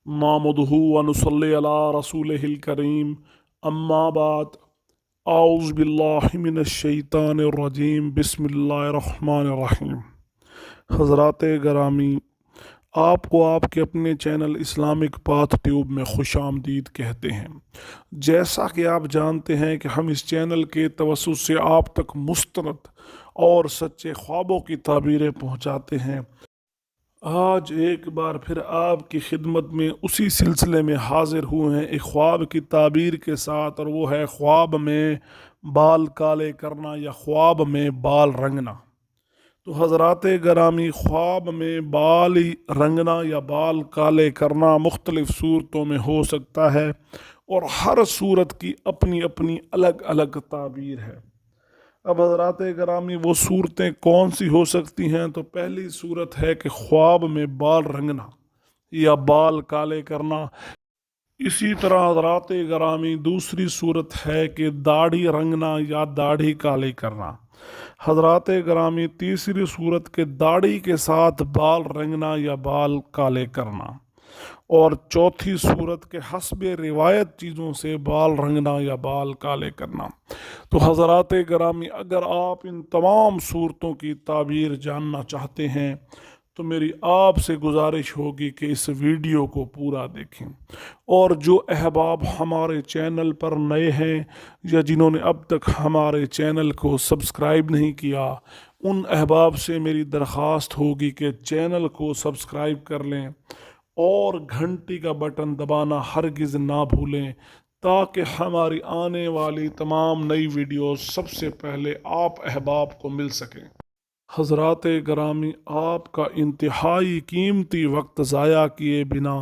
नामुदहु व नुसल्ली अला रसूलिहिल करीम अम्मा बाद आउज़ बिल्लाहि मिनश शैतानिर रजीम बिस्मिल्लाहिर रहमानिर रहीम। हज़रात गरामी, आपको आपके अपने चैनल इस्लामिक पाथ ट्यूब में खुश आमदीद कहते हैं। जैसा कि आप जानते हैं कि हम इस चैनल के तवस्सुत से आप तक मुस्तनद और सच्चे ख्वाबों की ताबीरें पहुँचाते हैं। आज एक बार फिर आपकी खिदमत में उसी सिलसिले में हाजिर हुए हैं एक ख्वाब की ताबीर के साथ, और वो है ख्वाब में बाल काले करना या ख्वाब में बाल रंगना। तो हज़रात गरामी, ख्वाब में बाल रंगना या बाल काले करना मुख्तलिफ़ सूरतों में हो सकता है, और हर सूरत की अपनी अपनी अलग अलग ताबीर है। अब हज़रात गरामी, वो सूरतें कौन सी हो सकती हैं? तो पहली सूरत है कि ख्वाब में बाल रंगना या बाल काले करना। इसी तरह हज़रात गरामी, दूसरी सूरत है कि दाढ़ी रंगना या दाढ़ी काली करना। हज़रात गरामी, तीसरी सूरत के दाढ़ी के साथ बाल रंगना या बाल काले करना। और चौथी सूरत के हस्बे रिवायत चीज़ों से बाल रंगना या बाल काले करना। तो हज़रात गरामी, अगर आप इन तमाम सूरतों की ताबीर जानना चाहते हैं तो मेरी आपसे गुजारिश होगी कि इस वीडियो को पूरा देखें। और जो अहबाब हमारे चैनल पर नए हैं या जिन्होंने अब तक हमारे चैनल को सब्सक्राइब नहीं किया, उन अहबाब से मेरी दरख्वास्त होगी कि चैनल को सब्सक्राइब कर लें और घंटी का बटन दबाना हरगिज़ ना भूलें, ताकि हमारी आने वाली तमाम नई वीडियोस सबसे पहले आप अहबाब को मिल सकें। हज़रात गरामी, आपका इंतहाई कीमती वक्त ज़ाया किए बिना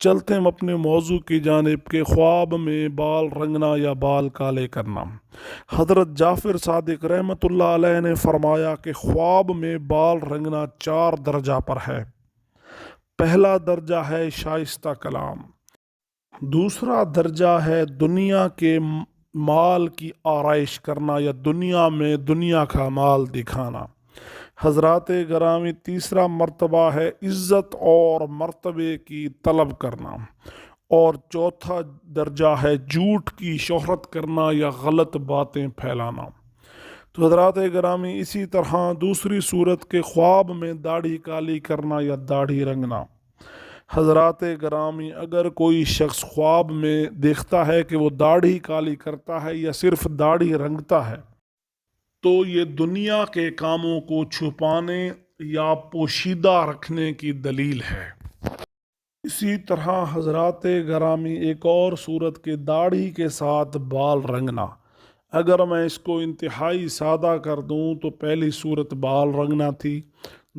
चलते हम अपने मौजू की जानिब के ख्वाब में बाल रंगना या बाल काले करना। हज़रत जाफ़िर सादिक रहमतुल्लाह अलैह ने फरमाया कि ख्वाब में बाल रंगना 4 दर्जा पर है। पहला दर्जा है शाइस्ता कलाम, दूसरा दर्जा है दुनिया के माल की आरइश करना या दुनिया में दुनिया का माल दिखाना। हज़रात गरामी, तीसरा मर्तबा है इज़्ज़त और मर्तबे की तलब करना। और चौथा दर्जा है झूठ की शोहरत करना या गलत बातें फैलाना। तो हज़रात गरामी, इसी तरह दूसरी सूरत के ख्वाब में दाढ़ी काली करना या दाढ़ी रंगना। हज़रात गरामी, अगर कोई शख्स ख्वाब में देखता है कि वो दाढ़ी काली करता है या सिर्फ दाढ़ी रंगता है, तो ये दुनिया के कामों को छुपाने या पोशीदा रखने की दलील है। इसी तरह हज़रात गरामी, एक और सूरत के दाढ़ी के साथ बाल रंगना, अगर मैं इसको इंतहाई सादा कर दूं तो पहली सूरत बाल रंगना थी,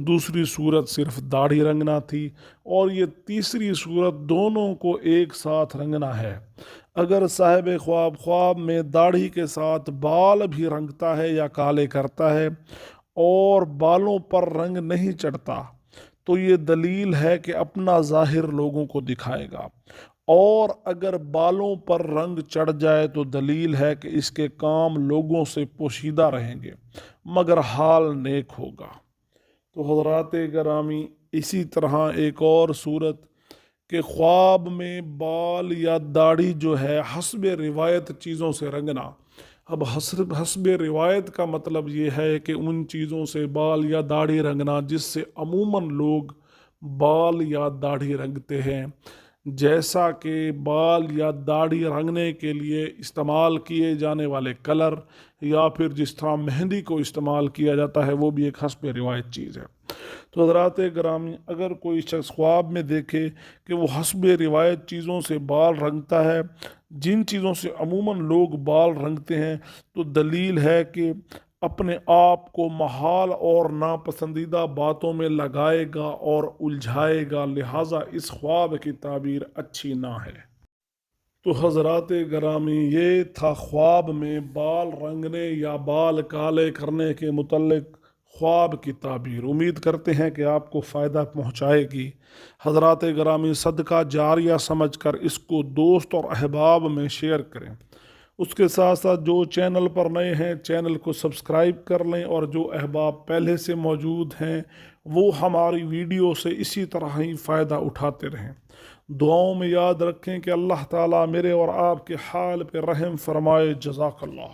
दूसरी सूरत सिर्फ दाढ़ी रंगना थी, और ये तीसरी सूरत दोनों को एक साथ रंगना है। अगर साहिब ख्वाब ख्वाब में दाढ़ी के साथ बाल भी रंगता है या काले करता है और बालों पर रंग नहीं चढ़ता, तो ये दलील है कि अपना ज़ाहिर लोगों को दिखाएगा। और अगर बालों पर रंग चढ़ जाए तो दलील है कि इसके काम लोगों से पोशीदा रहेंगे मगर हाल नेक होगा। तो हज़रात गरामी, इसी तरह एक और सूरत के ख्वाब में बाल या दाढ़ी जो है हस्बे रिवायत चीज़ों से रंगना। अब हस्बे रिवायत का मतलब ये है कि उन चीज़ों से बाल या दाढ़ी रंगना जिससे अमूमन लोग बाल या दाढ़ी रंगते हैं, जैसा कि बाल या दाढ़ी रंगने के लिए इस्तेमाल किए जाने वाले कलर, या फिर जिस तरह मेहंदी को इस्तेमाल किया जाता है, वो भी एक हस्बे रिवायत चीज़ है। तो हज़रात ग्रामी, अगर कोई शख्स ख्वाब में देखे कि वो हस्बे रिवायत चीज़ों से बाल रंगता है, जिन चीज़ों से अमूमन लोग बाल रंगते हैं, तो दलील है कि अपने आप को महाल और नापसंदीदा बातों में लगाएगा और उलझाएगा, लिहाजा इस ख्वाब की ताबीर अच्छी ना है। तो हज़रात गरामी, ये था ख्वाब में बाल रंगने या बाल काले करने के मुतल्लिक़ ख्वाब की ताबीर। उम्मीद करते हैं कि आपको फ़ायदा पहुँचाएगी। हज़रात गरामी, सदका जारिया समझकर इसको दोस्त और अहबाब में शेयर करें। उसके साथ साथ जो चैनल पर नए हैं, चैनल को सब्सक्राइब कर लें, और जो अहबाब पहले से मौजूद हैं وہ ہماری ویڈیو سے اسی طرح ہی فائدہ اٹھاتے رہیں۔ دعاؤں میں یاد رکھیں کہ اللہ تعالیٰ میرے اور آپ کے حال پہ رحم فرمائے۔ جزاک اللہ۔